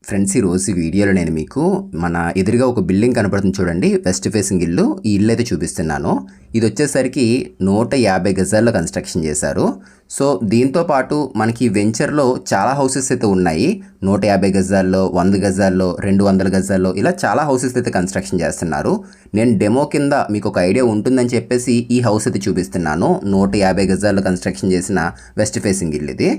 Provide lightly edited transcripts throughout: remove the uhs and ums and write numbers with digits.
Friends, ఈరోజు వీడియోలో నేను మీకు మన ఎదురుగా ఒక బిల్డింగ్ కనపడుతుంది చూడండి, వెస్ట్ ఫేసింగ్ ఇల్లు. ఈ ఇల్లు అయితే చూపిస్తున్నాను. ఇది వచ్చేసరికి 150 గజాల్లో కన్స్ట్రక్షన్ చేశారు. సో దీంతో పాటు మనకి వెంచర్లో చాలా హౌసెస్ అయితే ఉన్నాయి. 150 గజాల్లో, 100 గజాల్లో, 200 గజాల్లో ఇలా చాలా హౌసెస్ అయితే కన్స్ట్రక్షన్ చేస్తున్నారు. నేను డెమో కింద మీకు ఒక ఐడియా ఉంటుందని చెప్పేసి ఈ హౌస్ అయితే చూపిస్తున్నాను. 150 గజాల్లో కన్స్ట్రక్షన్ చేసిన వెస్ట్ ఫేసింగ్ ఇల్లు ఇది.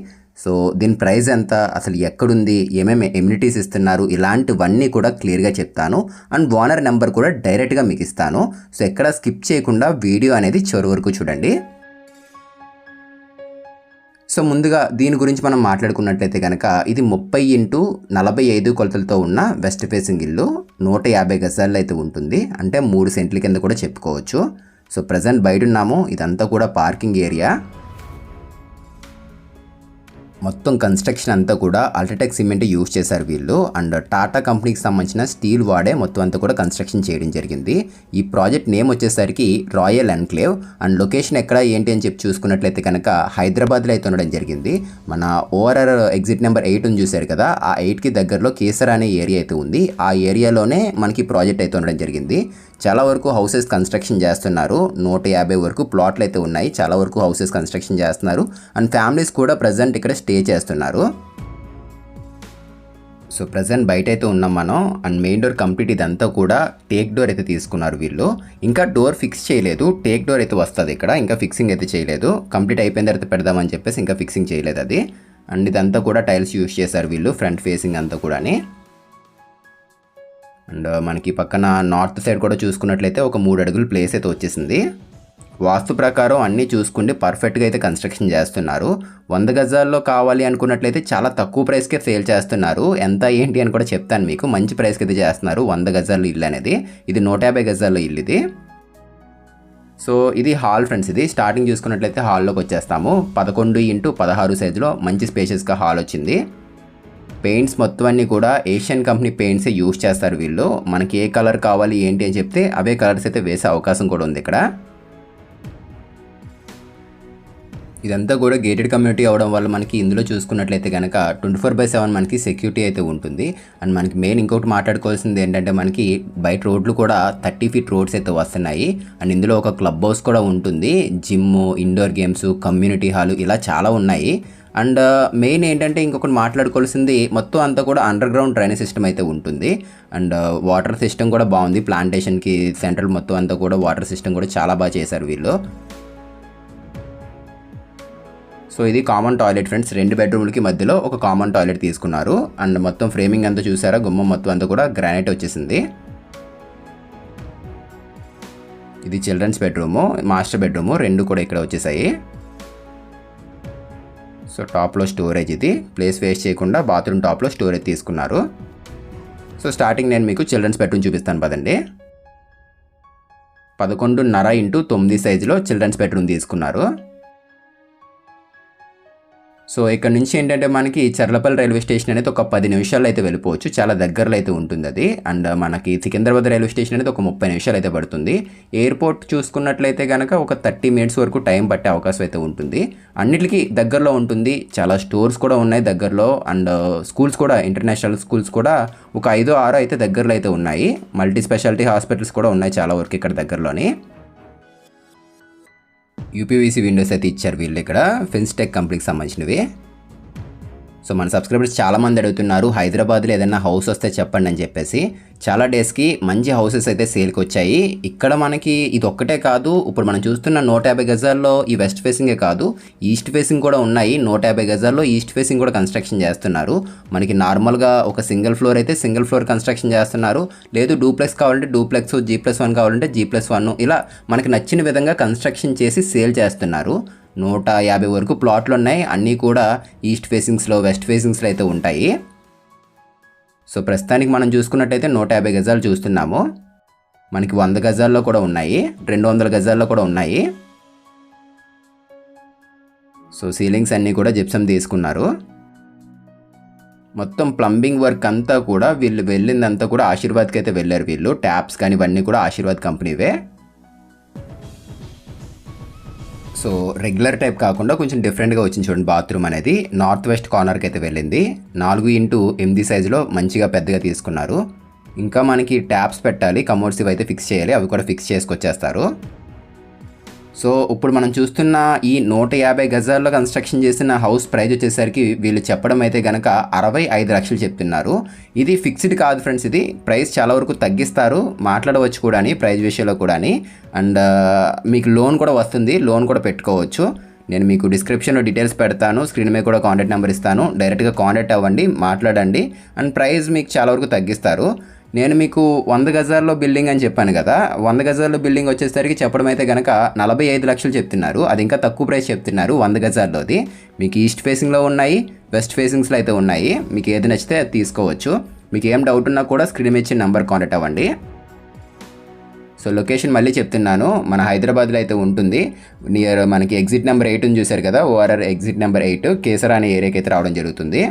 సో దీని ప్రైస్ ఎంత, అసలు ఎక్కడుంది, ఏమేమి ఎమ్యూనిటీస్ ఇస్తున్నారు, ఇలాంటివన్నీ కూడా క్లియర్గా చెప్తాను. అండ్ ఓనర్ నెంబర్ కూడా డైరెక్ట్గా మీకు ఇస్తాను. సో ఎక్కడ స్కిప్ చేయకుండా వీడియో అనేది చివరి వరకు చూడండి. సో ముందుగా దీని గురించి మనం మాట్లాడుకున్నట్లయితే కనుక ఇది 30x45 కొలతలతో ఉన్న వెస్ట్ ఫేసింగ్ ఇల్లు. 150 గజాల్లో అయితే ఉంటుంది, అంటే 3 సెంట్ల కింద కూడా చెప్పుకోవచ్చు. సో ప్రజెంట్ బయట ఉన్నాము. ఇదంతా కూడా పార్కింగ్ ఏరియా. మొత్తం కన్స్ట్రక్షన్ అంతా కూడా అల్ట్రాటెక్ సిమెంట్ యూజ్ చేశారు వీళ్ళు. అండ్ టాటా కంపెనీకి సంబంధించిన స్టీల్ వాడే మొత్తం అంతా కూడా కన్స్ట్రక్షన్ చేయడం జరిగింది. ఈ ప్రాజెక్ట్ నేమ్ వచ్చేసరికి రాయల్ ఎన్క్లేవ్. అండ్ లొకేషన్ ఎక్కడ ఏంటి అని చెప్పి చూసుకున్నట్లయితే కనుక హైదరాబాద్లో అయితే ఉండడం జరిగింది. మన ఓఆర్ఆర్ ఎగ్జిట్ నెంబర్ 8 అని చూశారు కదా, ఆ 8కి దగ్గరలో కేసర్ అనే ఏరియా అయితే ఉంది. ఆ ఏరియాలోనే మనకి ప్రాజెక్ట్ అయితే ఉండడం జరిగింది. చాలా వరకు హౌసెస్ కన్స్ట్రక్షన్ చేస్తున్నారు. 150 వరకు ప్లాట్లు అయితే ఉన్నాయి. చాలా వరకు హౌసెస్ కన్స్ట్రక్షన్ చేస్తున్నారు. అండ్ ఫ్యామిలీస్ కూడా ప్రజెంట్ ఇక్కడ స్టే చేస్తున్నారు. సో ప్రజెంట్ బయట అయితే ఉన్నాం మనం. అండ్ మెయిన్ డోర్ కంప్లీట్ ఇదంతా కూడా టేక్ డోర్ అయితే తీసుకున్నారు వీళ్ళు. ఇంకా డోర్ ఫిక్స్ చేయలేదు. టేక్ డోర్ అయితే వస్తుంది ఇక్కడ, ఇంకా ఫిక్సింగ్ అయితే చేయలేదు. కంప్లీట్ అయిపోయిన తర్వాత పెడదామని చెప్పేసి ఇంకా ఫిక్సింగ్ చేయలేదు అది. అండ్ ఇదంతా కూడా టైల్స్ యూజ్ చేశారు వీళ్ళు, ఫ్రంట్ ఫేసింగ్ అంతా కూడాని. అండ్ మనకి పక్కన నార్త్ సైడ్ కూడా చూసుకున్నట్లయితే ఒక 3 అడుగులు ప్లేస్ అయితే వచ్చేసింది. వాస్తు ప్రకారం అన్నీ చూసుకుంటే పర్ఫెక్ట్గా అయితే కన్స్ట్రక్షన్ చేస్తున్నారు. 100 గజాల్లో కావాలి అనుకున్నట్లయితే చాలా తక్కువ ప్రైస్కే సేల్ చేస్తున్నారు. ఎంత ఏంటి అని కూడా చెప్తాను మీకు. మంచి ప్రైస్కి అయితే చేస్తున్నారు 100 గజాల్లో ఇల్లు అనేది. ఇది 150 గజాల్లో ఇల్లు ఇది. సో ఇది హాల్ ఫ్రెండ్స్. ఇది స్టార్టింగ్ చూసుకున్నట్లయితే హాల్లోకి వచ్చేస్తాము. 11x16 సైజులో మంచి స్పేషియస్గా హాల్ వచ్చింది. పెయింట్స్ మొత్తం అన్నీ కూడా ఏషియన్ కంపెనీ పెయింట్సే యూజ్ చేస్తారు వీళ్ళు. మనకి ఏ కలర్ కావాలి ఏంటి అని చెప్తే అవే కలర్స్ అయితే వేసే అవకాశం కూడా ఉంది ఇక్కడ. ఇదంతా కూడా గేటెడ్ కమ్యూనిటీ అవడం వల్ల మనకి ఇందులో చూసుకున్నట్లయితే కనుక 24/7 మనకి సెక్యూరిటీ అయితే ఉంటుంది. అండ్ మనకి మెయిన్ ఇంకొకటి మాట్లాడుకోవాల్సింది ఏంటంటే మనకి బయట రోడ్లు కూడా 30 ఫీట్ రోడ్స్ అయితే వస్తున్నాయి. అండ్ ఇందులో ఒక క్లబ్ హౌస్ కూడా ఉంటుంది. Gym, indoor games, community hall ఇలా చాలా ఉన్నాయి. అండ్ మెయిన్ ఏంటంటే ఇంకొకటి మాట్లాడుకోవాల్సింది మొత్తం అంతా కూడా అండర్ గ్రౌండ్ డ్రైనేజ్ సిస్టమ్ అయితే ఉంటుంది. అండ్ వాటర్ సిస్టమ్ కూడా బాగుంది. ప్లాంటేషన్కి సెంట్రల్ మొత్తం అంతా కూడా వాటర్ సిస్టమ్ కూడా చాలా బాగా చేశారు వీళ్ళు. సో ఇది కామన్ టాయిలెట్ ఫ్రెండ్స్. 2 బెడ్రూమ్లకి మధ్యలో ఒక కామన్ టాయిలెట్ తీసుకున్నారు. అండ్ మొత్తం ఫ్రేమింగ్ అంతా చూసారా, గుమ్మం మొత్తం అంతా కూడా గ్రానైట్ వచ్చేసింది. ఇది చిల్డ్రన్స్ బెడ్రూము, మాస్టర్ బెడ్రూము 2 కూడా ఇక్కడ వచ్చేసాయి. సో టాప్లో స్టోరేజ్, ఇది ప్లేస్ వేస్ట్ చేయకుండా బాత్రూమ్ టాప్లో స్టోరేజ్ తీసుకున్నారు. సో స్టార్టింగ్ నేను మీకు చిల్డ్రన్స్ బెడ్రూమ్ చూపిస్తాను పదండి. 11.5x9 సైజులో చిల్డ్రన్స్ బెడ్రూమ్ తీసుకున్నారు. సో ఇక్కడ నుంచి ఏంటంటే మనకి చర్లపల్లి రైల్వే స్టేషన్ అనేది ఒక 10 నిమిషాలు అయితే వెళ్ళిపోవచ్చు. చాలా దగ్గరలో అయితే ఉంటుంది అది. అండ్ మనకి సికింద్రాబాద్ రైల్వే స్టేషన్ అనేది ఒక 30 నిమిషాలు అయితే పడుతుంది. ఎయిర్పోర్ట్ చూసుకున్నట్లయితే కనుక ఒక 30 మినిట్స్ వరకు టైం పట్టే అవకాశం అయితే ఉంటుంది. అన్నిటికీ దగ్గరలో ఉంటుంది. చాలా స్టోర్స్ కూడా ఉన్నాయి దగ్గరలో. అండ్ స్కూల్స్ కూడా, ఇంటర్నేషనల్ స్కూల్స్ కూడా ఒక 5-6 అయితే దగ్గరలో అయితే ఉన్నాయి. మల్టీ స్పెషాలిటీ హాస్పిటల్స్ కూడా ఉన్నాయి చాలా వరకు ఇక్కడ దగ్గరలోని. యూపీవీసీ విండోస్ అయితే ఇచ్చారు వీళ్ళు ఇక్కడ, ఫిన్స్టెక్ కంపెనీకి సంబంధించినవి. సో మన సబ్స్క్రైబర్స్ చాలామంది అడుగుతున్నారు హైదరాబాద్లో ఏదైనా హౌస్ వస్తే చెప్పండి అని చెప్పేసి. చాలా డేస్కి మంచి హౌసెస్ అయితే సేల్కి వచ్చాయి. ఇక్కడ మనకి ఇది ఒక్కటే కాదు, ఇప్పుడు మనం చూస్తున్న 150 గజాల్లో ఈ వెస్ట్ ఫేసింగే కాదు, ఈస్ట్ ఫేసింగ్ కూడా ఉన్నాయి. 150 గజాల్లో ఈస్ట్ ఫేసింగ్ కూడా కన్స్ట్రక్షన్ చేస్తున్నారు. మనకి నార్మల్గా ఒక సింగిల్ ఫ్లోర్ అయితే సింగిల్ ఫ్లోర్ కన్స్ట్రక్షన్ చేస్తున్నారు. లేదు డూప్లెక్స్ కావాలంటే డూప్లెక్స్, G+1 కావాలంటే G+1 ఇలా మనకి నచ్చిన విధంగా కన్స్ట్రక్షన్ చేసి సేల్ చేస్తున్నారు. 150 వరకు ప్లాట్లు ఉన్నాయి. అన్నీ కూడా ఈస్ట్ ఫేసింగ్స్లో, వెస్ట్ ఫేసింగ్స్లో అయితే ఉంటాయి. సో ప్రస్తుతానికి మనం చూసుకున్నట్టయితే 150 గజాలు చూస్తున్నాము. మనకి 100 గజాల్లో కూడా ఉన్నాయి, 200 గజాల్లో కూడా ఉన్నాయి. సో సీలింగ్స్ అన్నీ కూడా జిప్సమ్ తీసుకున్నారు. మొత్తం ప్లంబింగ్ వర్క్ అంతా కూడా వీళ్ళు వెళ్ళిందంతా కూడా ఆశీర్వాద్కి అయితే వెళ్ళారు వీళ్ళు. ట్యాప్స్ కానీ ఇవన్నీ కూడా ఆశీర్వాద్ కంపెనీవే. సో సో రెగ్యులర్ టైప్ కాకుండా కొంచెం డిఫరెంట్గా వచ్చింది చూడండి. బాత్రూమ్ అనేది నార్త్ వెస్ట్ కార్నర్కి అయితే వెళ్ళింది. 4x8 సైజులో మంచిగా పెద్దగా తీసుకున్నారు. ఇంకా మనకి ట్యాప్స్ పెట్టాలి, కమోడ్స్ ఇవి అయితే ఫిక్స్ చేయాలి, అవి కూడా ఫిక్స్ చేసుకొచ్చేస్తారు. సో ఇప్పుడు మనం చూస్తున్న ఈ 150 గజాల్లో కన్స్ట్రక్షన్ చేసిన హౌస్ ప్రైస్ వచ్చేసరికి వీళ్ళు చెప్పడం అయితే కనుక 65 లక్షలు చెప్తున్నారు. ఇది ఫిక్స్డ్ కాదు ఫ్రెండ్స్, ఇది ప్రైస్ చాలా వరకు తగ్గిస్తారు, మాట్లాడవచ్చు కూడా ప్రైస్ విషయంలో కూడా. అండ్ మీకు లోన్ కూడా వస్తుంది, లోన్ కూడా పెట్టుకోవచ్చు. నేను మీకు డిస్క్రిప్షన్లో డీటెయిల్స్ పెడతాను, స్క్రీన్ మీద కూడా కాంటాక్ట్ నెంబర్ ఇస్తాను, డైరెక్ట్గా కాంటాక్ట్ అవ్వండి, మాట్లాడండి. అండ్ ప్రైస్ మీకు చాలా వరకు తగ్గిస్తారు. నేను మీకు 100 గజాల్లో బిల్డింగ్ అని చెప్పాను కదా, 100 గజాల్లో బిల్డింగ్ వచ్చేసరికి చెప్పడం అయితే కనుక 45 లక్షలు చెప్తున్నారు. అది ఇంకా తక్కువ ప్రైస్ చెప్తున్నారు 100 గజాల్లోది. మీకు ఈస్ట్ ఫేసింగ్లో ఉన్నాయి, వెస్ట్ ఫేసింగ్స్లో అయితే ఉన్నాయి. మీకు ఏది నచ్చితే అది తీసుకోవచ్చు. మీకు ఏం డౌట్ ఉన్నా కూడా స్క్రీన్ ఇచ్చిన నెంబర్ కాంటాక్ట్ అవ్వండి. సో లొకేషన్ మళ్ళీ చెప్తున్నాను, మన హైదరాబాద్లో అయితే ఉంటుంది. నియర్ మనకి ఎగ్జిట్ నెంబర్ 8 చూశారు కదా, ఓఆర్ఆర్ ఎగ్జిట్ నెంబర్ 8 కేసరా అనే ఏరియాకి అయితే రావడం జరుగుతుంది.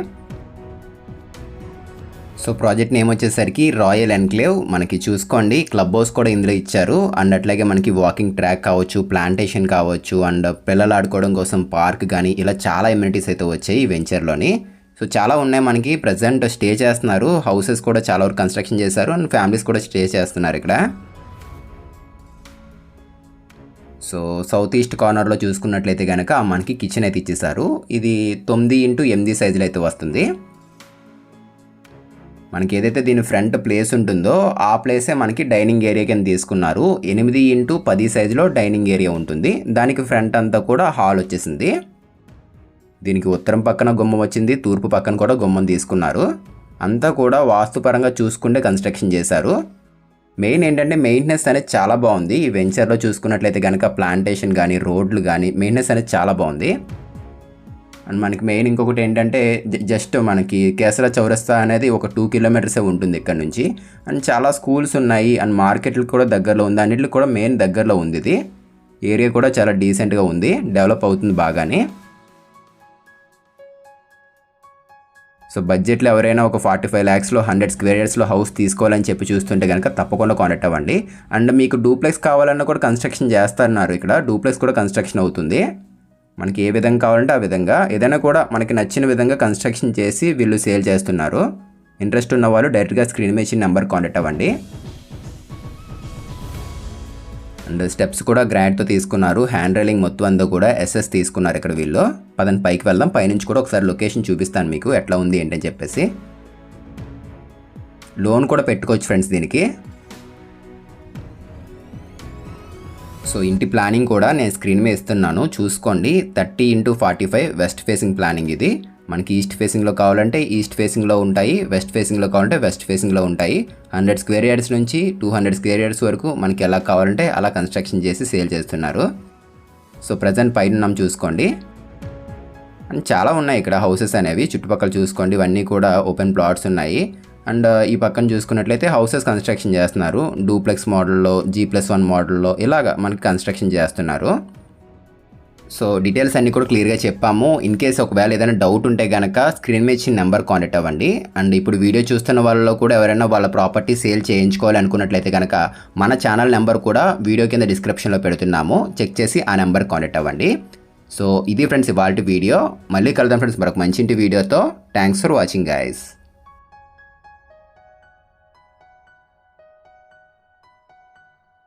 సో ప్రాజెక్ట్ నేమ్ వచ్చేసరికి రాయల్ ఎన్క్లేవ్. మనకి చూసుకోండి క్లబ్ హౌస్ కూడా ఇందులో ఇచ్చారు. అండ్ అట్లాగే మనకి వాకింగ్ ట్రాక్ కావచ్చు, ప్లాంటేషన్ కావచ్చు, అండ్ పిల్లలు ఆడుకోవడం కోసం పార్క్ కానీ ఇలా చాలా ఎమ్యూనిటీస్ అయితే వచ్చాయి ఈ వెంచర్లోని. సో చాలా ఉన్నాయి. మనకి ప్రజెంట్ స్టే చేస్తున్నారు, హౌసెస్ కూడా చాలా వరకు కన్స్ట్రక్షన్ చేశారు, అండ్ ఫ్యామిలీస్ కూడా స్టే చేస్తున్నారు ఇక్కడ. సో సౌత్ ఈస్ట్ కార్నర్లో చూసుకున్నట్లయితే కనుక మనకి కిచెన్ అయితే ఇచ్చేసారు. ఇది 9x8 సైజులో అయితే వస్తుంది. మనకి ఏదైతే దీని ఫ్రంట్ ప్లేస్ ఉంటుందో ఆ ప్లేసే మనకి డైనింగ్ ఏరియా కింద తీసుకున్నారు. 8x10 సైజులో డైనింగ్ ఏరియా ఉంటుంది. దానికి ఫ్రంట్ అంతా కూడా హాల్ వచ్చేసింది. దీనికి ఉత్తరం పక్కన గుమ్మం వచ్చింది, తూర్పు పక్కన కూడా గుమ్మం తీసుకున్నారు. అంతా కూడా వాస్తుపరంగా చూసుకుంటే కన్స్ట్రక్షన్ చేశారు. మెయిన్ ఏంటంటే మెయింటెనెన్స్ అనేది చాలా బాగుంది. ఈ వెంచర్లో చూసుకున్నట్లయితే కనుక ప్లాంటేషన్ కానీ, రోడ్లు కానీ, మెయింటెనెన్స్ అనేది చాలా బాగుంది. అండ్ మనకి మెయిన్ ఇంకొకటి ఏంటంటే జస్ట్ మనకి కేసరా చౌరస్తా అనేది ఒక 2 కిలోమీటర్సే ఉంటుంది ఇక్కడ నుంచి. అండ్ చాలా స్కూల్స్ ఉన్నాయి, అండ్ మార్కెట్లు కూడా దగ్గరలో ఉంది, అన్నిటికి కూడా మెయిన్ దగ్గరలో ఉంది. ఇది ఏరియా కూడా చాలా డీసెంట్గా ఉంది, డెవలప్ అవుతుంది బాగానే. సో బడ్జెట్లో ఎవరైనా ఒక 45 lakhsలో 100 square yardsలో హౌస్ తీసుకోవాలని చెప్పి చూస్తుంటే కనుక తప్పకుండా కాంటాక్ట్ అవ్వండి. అండ్ మీకు డూప్లెక్స్ కావాలన్నా కూడా కన్స్ట్రక్షన్ చేస్తున్నారు. ఇక్కడ డూప్లెక్స్ కూడా కన్స్ట్రక్షన్ అవుతుంది. మనకి ఏ విధంగా కావాలంటే ఆ విధంగా, ఏదైనా కూడా మనకి నచ్చిన విధంగా కన్స్ట్రక్షన్ చేసి వీళ్ళు సేల్ చేస్తున్నారు. ఇంట్రెస్ట్ ఉన్న వాళ్ళు డైరెక్ట్గా స్క్రీన్ మీద ఇచ్చిన నెంబర్ కాంటాక్ట్ అవ్వండి. అండ్ స్టెప్స్ కూడా గ్రానైట్తో తీసుకున్నారు. హ్యాండ్ రైలింగ్ మొత్తం అంతా కూడా ఎస్ఎస్ తీసుకున్నారు ఇక్కడ వీళ్ళు. పదండి పైకి వెళ్దాం, పైనుంచి కూడా ఒకసారి లొకేషన్ చూపిస్తాను మీకు ఎట్లా ఉంది ఏంటని చెప్పేసి. లోన్ కూడా పెట్టుకోవచ్చు ఫ్రెండ్స్ దీనికి. సో ఇంటి ప్లానింగ్ కూడా నేను స్క్రీన్ మీద ఇస్తున్నాను, చూసుకోండి. 30x45 వెస్ట్ ఫేసింగ్ ప్లానింగ్ ఇది. మనకి ఈస్ట్ ఫేసింగ్లో కావాలంటే ఈస్ట్ ఫేసింగ్లో ఉంటాయి, వెస్ట్ ఫేసింగ్లో కావాలంటే వెస్ట్ ఫేసింగ్లో ఉంటాయి. 100 square yards నుంచి 200 square yards వరకు మనకి ఎలా కావాలంటే అలా కన్స్ట్రక్షన్ చేసి సేల్ చేస్తున్నారు. సో ప్రజెంట్ పైన ఉన్నాం చూసుకోండి. అండ్ చాలా ఉన్నాయి ఇక్కడ హౌసెస్ అనేవి. చుట్టుపక్కల చూసుకోండి, ఇవన్నీ కూడా ఓపెన్ ప్లాట్స్ ఉన్నాయి. అండ్ ఈ పక్కన చూసుకున్నట్లయితే హౌసెస్ కన్స్ట్రక్షన్ చేస్తున్నారు. డూప్లెక్స్ మోడల్లో, G+1 మోడల్లో ఇలాగా మనకి కన్స్ట్రక్షన్ చేస్తున్నారు. సో డీటెయిల్స్ అన్నీ కూడా క్లియర్గా చెప్పాము. ఇన్ కేస్ ఒకవేళ ఏదైనా డౌట్ ఉంటే కనుక స్క్రీన్ మీద ఇచ్చిన నెంబర్ కాంటాక్ట్ అవ్వండి. అండ్ ఇప్పుడు వీడియో చూస్తున్న వాళ్ళలో కూడా ఎవరైనా వాళ్ళ ప్రాపర్టీ సేల్ చేయించుకోవాలి అనుకున్నట్లయితే కనుక మన ఛానల్ నెంబర్ కూడా వీడియో కింద డిస్క్రిప్షన్లో పెడుతున్నాము, చెక్ చేసి ఆ నెంబర్ కాంటాక్ట్ అవ్వండి. సో ఇది ఫ్రెండ్స్ ఇవాల్టి వీడియో. మళ్ళీ కలుద్దాం ఫ్రెండ్స్ మరొక మంచి ఇంటి వీడియోతో. Thanks for watching guys.